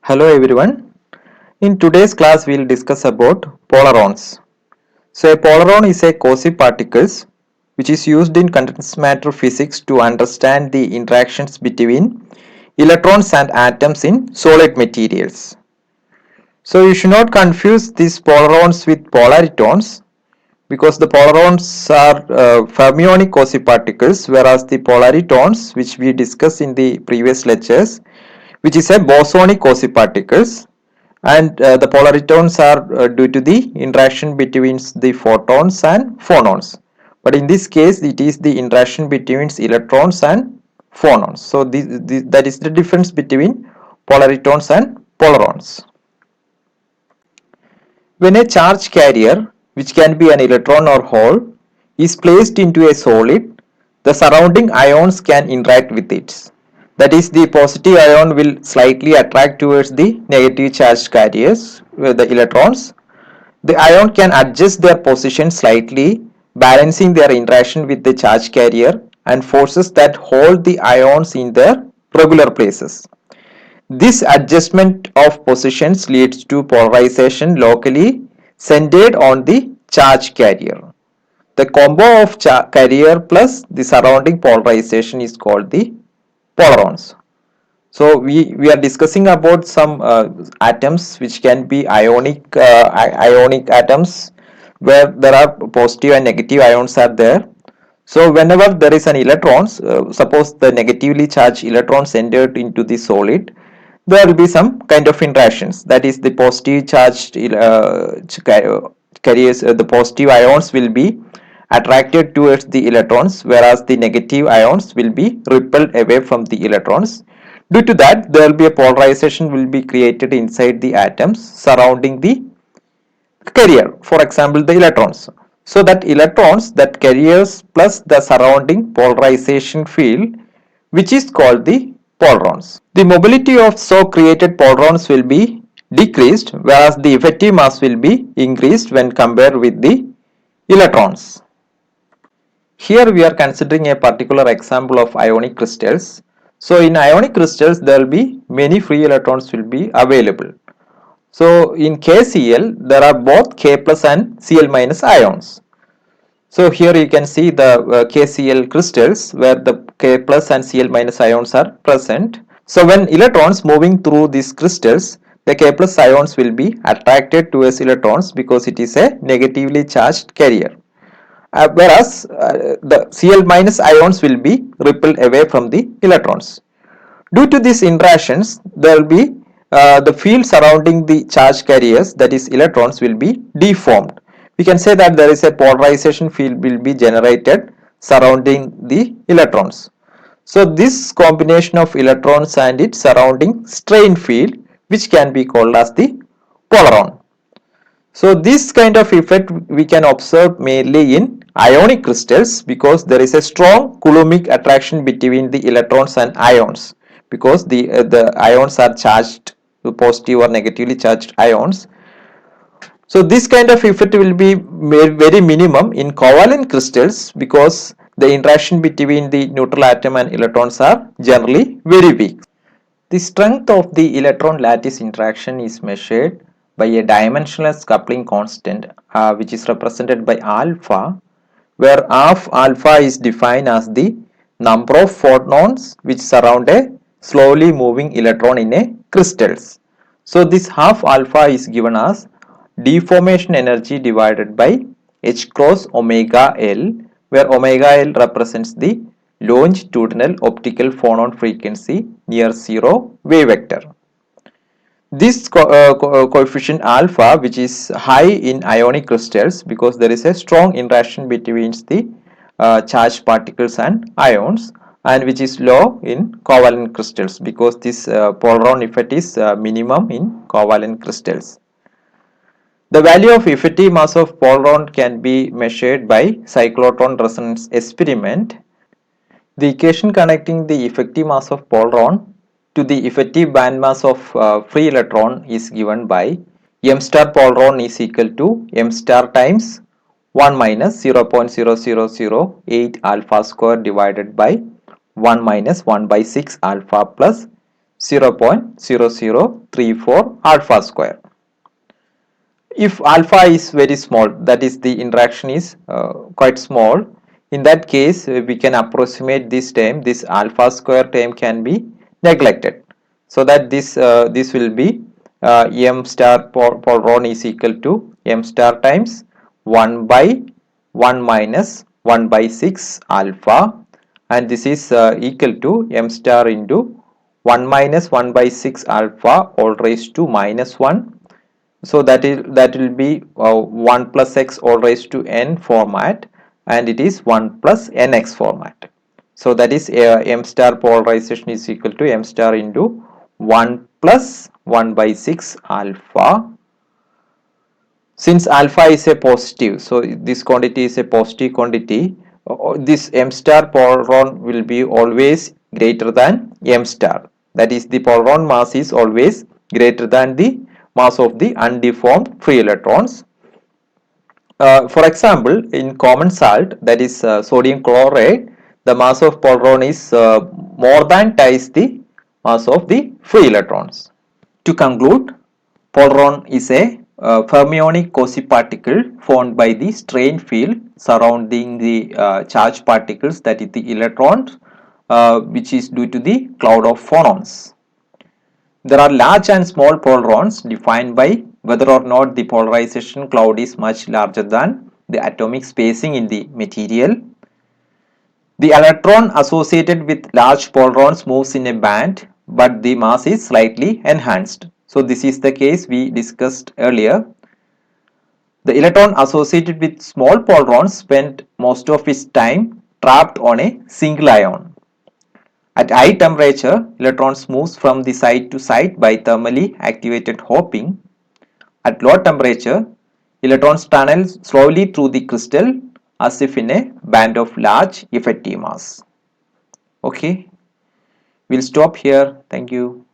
Hello everyone. In today's class we will discuss about polarons. So a polaron is a quasi-particles which is used in condensed matter physics to understand the interactions between electrons and atoms in solid materials. So you should not confuse these polarons with polaritons because the polarons are fermionic quasi-particles whereas the polaritons which we discussed in the previous lectures which is a bosonic quasi-particles and the polaritons are due to the interaction between the photons and phonons, but in this case it is the interaction between electrons and phonons. So that is the difference between polaritons and polarons. When a charge carrier, which can be an electron or hole, is placed into a solid, the surrounding ions can interact with it. That is, the positive ion will slightly attract towards the negative charge carriers, the electrons. The ion can adjust their position slightly, balancing their interaction with the charge carrier and forces that hold the ions in their regular places. This adjustment of positions leads to polarization locally centered on the charge carrier. The combo of carrier plus the surrounding polarization is called the polarons. So we are discussing about some atoms which can be ionic atoms where there are positive and negative ions are there. So whenever there is an electrons, suppose the negatively charged electrons entered into the solid, there will be some kind of interactions. That is, the positive charged carriers, the positive ions will be attracted towards the electrons, whereas the negative ions will be repelled away from the electrons. Due to that, there will be a polarization will be created inside the atoms surrounding the carrier, for example the electrons. So that electrons, that carriers plus the surrounding polarization field, which is called the polarons. The mobility of so created polarons will be decreased, whereas the effective mass will be increased when compared with the electrons. Here we are considering a particular example of ionic crystals. So in ionic crystals there will be many free electrons will be available. So in KCl there are both K plus and Cl minus ions. So here you can see the KCl crystals where the K plus and Cl minus ions are present. So when electrons moving through these crystals, the K plus ions will be attracted towards electrons because it is a negatively charged carrier. Whereas the Cl minus ions will be repelled away from the electrons. Due to these interactions, there will be the field surrounding the charge carriers, that is electrons, will be deformed. We can say that there is a polarization field will be generated surrounding the electrons. So this combination of electrons and its surrounding strain field, which can be called as the polaron. So this kind of effect we can observe mainly in ionic crystals because there is a strong Coulombic attraction between the electrons and ions because the ions are charged, positive or negatively charged ions. So this kind of effect will be very minimum in covalent crystals because the interaction between the neutral atom and electrons are generally very weak. The strength of the electron lattice interaction is measured by a dimensionless coupling constant which is represented by alpha, where half alpha is defined as the number of photons which surround a slowly moving electron in a crystals. So this half alpha is given as deformation energy divided by h cross omega L, where omega L represents the longitudinal optical phonon frequency near zero wave vector. This coefficient alpha, which is high in ionic crystals because there is a strong interaction between the charged particles and ions, and which is low in covalent crystals because this polaron effect is minimum in covalent crystals. The value of effective mass of polaron can be measured by cyclotron resonance experiment. The equation connecting the effective mass of polaron to the effective band mass of free electron is given by m star polaron is equal to m star times 1 minus 0.0008 alpha square divided by 1 minus 1 by 6 alpha plus 0.0034 alpha square. If alpha is very small, that is the interaction is quite small, in that case we can approximate this term, this alpha square term can be neglected, so that this will be m star polron is equal to m star times 1 by 1 minus 1 by 6 alpha, and this is equal to m star into 1 minus 1 by 6 alpha all raised to minus 1. So that will be 1 plus x all raised to n format, and it is 1 plus nx format. So that is m star polarization is equal to m star into 1 plus 1 by 6 alpha. Since alpha is a positive, so this quantity is a positive quantity, this m star polaron will be always greater than m star. That is, the polaron mass is always greater than the mass of the undeformed free electrons. For example, in common salt, that is sodium chloride, the mass of polaron is more than twice the mass of the free electrons. To conclude, polaron is a fermionic quasi-particle formed by the strain field surrounding the charged particles, that is the electrons, which is due to the cloud of phonons. There are large and small polarons defined by whether or not the polarization cloud is much larger than the atomic spacing in the material. The electron associated with large polarons moves in a band, but the mass is slightly enhanced. So this is the case we discussed earlier. The electron associated with small polarons spent most of its time trapped on a single ion. At high temperature, electrons move from the side to side by thermally activated hopping. At low temperature, electrons tunnel slowly through the crystal as if in a band of large effective mass. Okay, we'll stop here. Thank you.